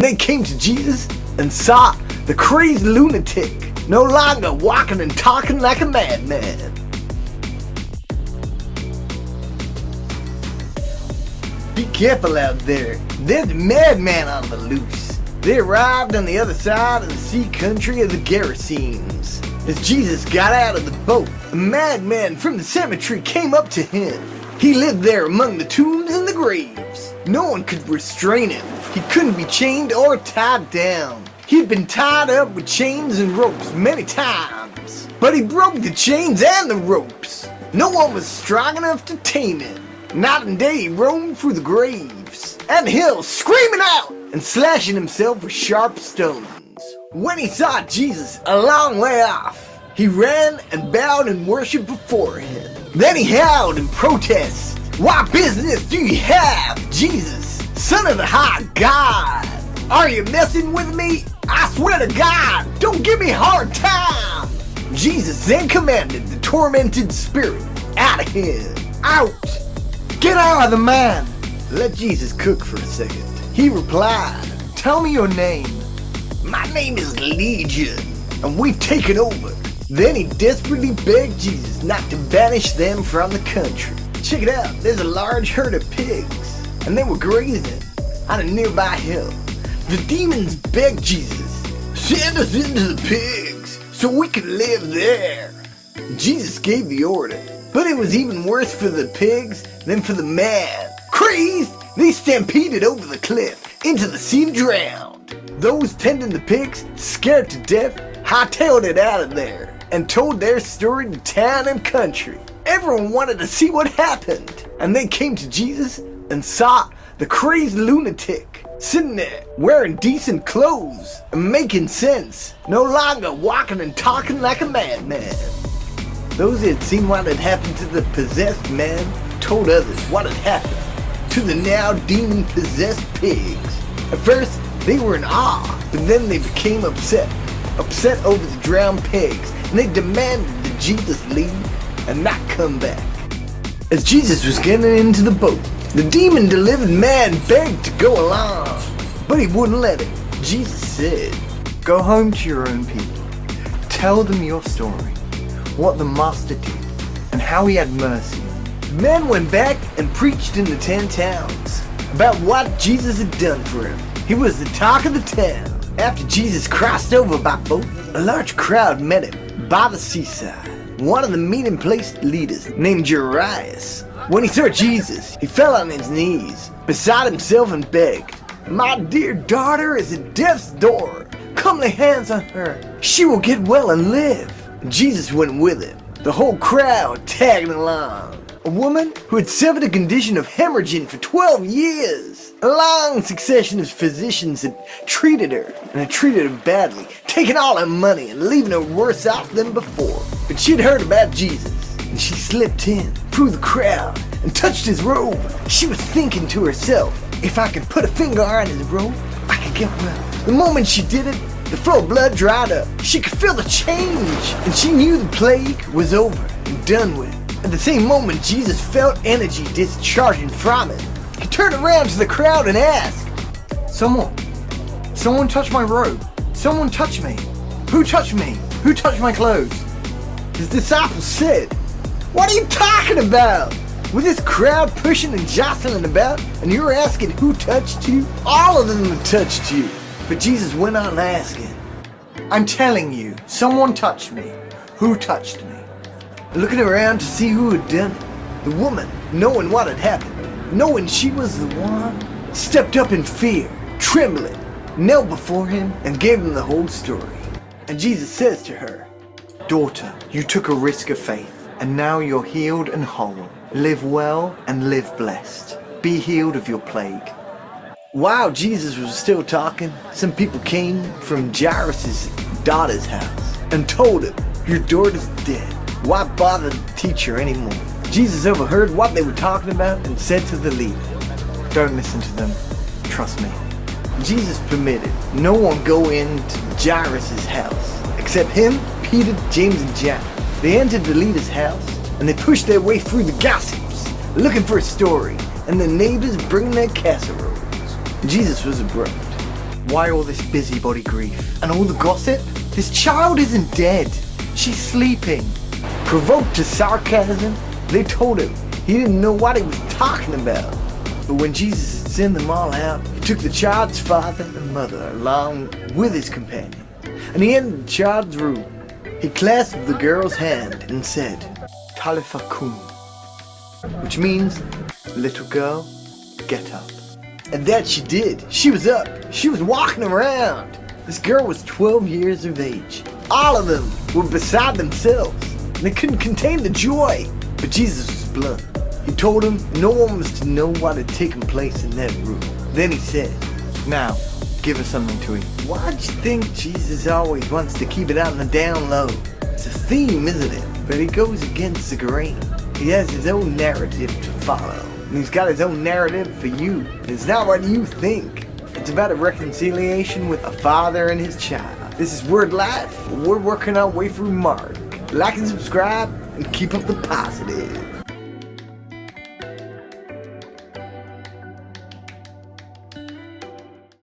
They came to Jesus and saw the crazed lunatic, no longer walking and talking like a madman. Be careful out there. There's a madman on the loose. They arrived on the other side of the sea country of the Gerasenes. As Jesus got out of the boat, a madman from the cemetery came up to him. He lived there among the tombs and the graves. No one could restrain him. He couldn't be chained or tied down. He'd been tied up with chains and ropes many times, but he broke the chains and the ropes. No one was strong enough to tame him. Night and day he roamed through the graves and hills, screaming out and slashing himself with sharp stones. When he saw Jesus a long way off, he ran and bowed in worship before him. Then he howled in protest. What business do you have, Jesus, Son of the High God? Are you messing with me? I swear to God, don't give me a hard time. Jesus then commanded the tormented spirit out of him. Out! Get out of the man! Let Jesus cook for a second. He replied, tell me your name. My name is Legion, and we've taken over. Then he desperately begged Jesus not to banish them from the country. Check it out, there's a large herd of pigs, and they were grazing on a nearby hill. The demons begged Jesus, send us into the pigs so we can live there. Jesus gave the order, but it was even worse for the pigs than for the man. Crazed, they stampeded over the cliff into the sea and drowned. Those tending the pigs, scared to death, hightailed it out of there and told their story to town and country. Everyone wanted to see what happened, and they came to Jesus and saw the crazed lunatic sitting there wearing decent clothes and making sense, no longer walking and talking like a madman. Those who had seen what had happened to the possessed man told others what had happened to the now demon-possessed pigs. At first, they were in awe, but then they became upset over the drowned pigs, and they demanded that Jesus leave and not come back. As Jesus was getting into the boat, the demon-delivered man begged to go along, but he wouldn't let him. Jesus said, go home to your own people. Tell them your story, what the master did, and how he had mercy. The man went back and preached in the 10 towns about what Jesus had done for him. He was the talk of the town. After Jesus crossed over by boat, a large crowd met him by the seaside. One of the meeting place leaders, named Jairus, when he saw Jesus, he fell on his knees beside himself and begged, my dear daughter is at death's door. Come lay hands on her. She will get well and live. Jesus went with him, the whole crowd tagging along. A woman who had suffered a condition of hemorrhaging for 12 years. A long succession of physicians had treated her, and had treated her badly, taking all her money and leaving her worse off than before. But she'd heard about Jesus, and she slipped in through the crowd and touched his robe. She was thinking to herself, if I could put a finger on his robe, I could get well. The moment she did it, the flow of blood dried up. She could feel the change, and she knew the plague was over and done with. At the same moment, Jesus felt energy discharging from him. He turned around to the crowd and asked, Someone touched my robe. Someone touched me. Who touched me? Who touched my clothes? His disciples said, what are you talking about? With this crowd pushing and jostling about, and you're asking who touched you? All of them have touched you. But Jesus went on asking, I'm telling you, someone touched me. Who touched me? Looking around to see who had done it, the woman, knowing what had happened, knowing she was the one, stepped up in fear, trembling, knelt before him, and gave him the whole story. And Jesus says to her, daughter, you took a risk of faith, and now you're healed and whole. Live well and live blessed. Be healed of your plague. While Jesus was still talking, some people came from Jairus' daughter's house and told him, your daughter's dead. Why bother the teacher anymore? Jesus overheard what they were talking about and said to the leader, don't listen to them, trust me. Jesus permitted no one go into Jairus' house except him, Peter, James, and John. They entered the leader's house and they pushed their way through the gossips, looking for a story, and the neighbors bringing their casseroles. Jesus was abrupt. Why all this busybody grief? And all the gossip? This child isn't dead. She's sleeping. Provoked to sarcasm, they told him he didn't know what he was talking about. But when Jesus had sent them all out, he took the child's father and mother along with his companion. And he entered the child's room. He clasped the girl's hand and said, Talitha kum, which means, little girl, get up. And that she did. She was up. She was walking around. This girl was 12 years of age. All of them were beside themselves. And they couldn't contain the joy. But Jesus was blunt. He told them no one was to know what had taken place in that room. Then he said, now, give us something to eat. Why do you think Jesus always wants to keep it on the down low? It's a theme, isn't it? But he goes against the grain. He has his own narrative to follow. And he's got his own narrative for you. It's not what you think. It's about a reconciliation with a father and his child. This is Word Life. We're working our way through Mark. Like and subscribe and keep up the positive.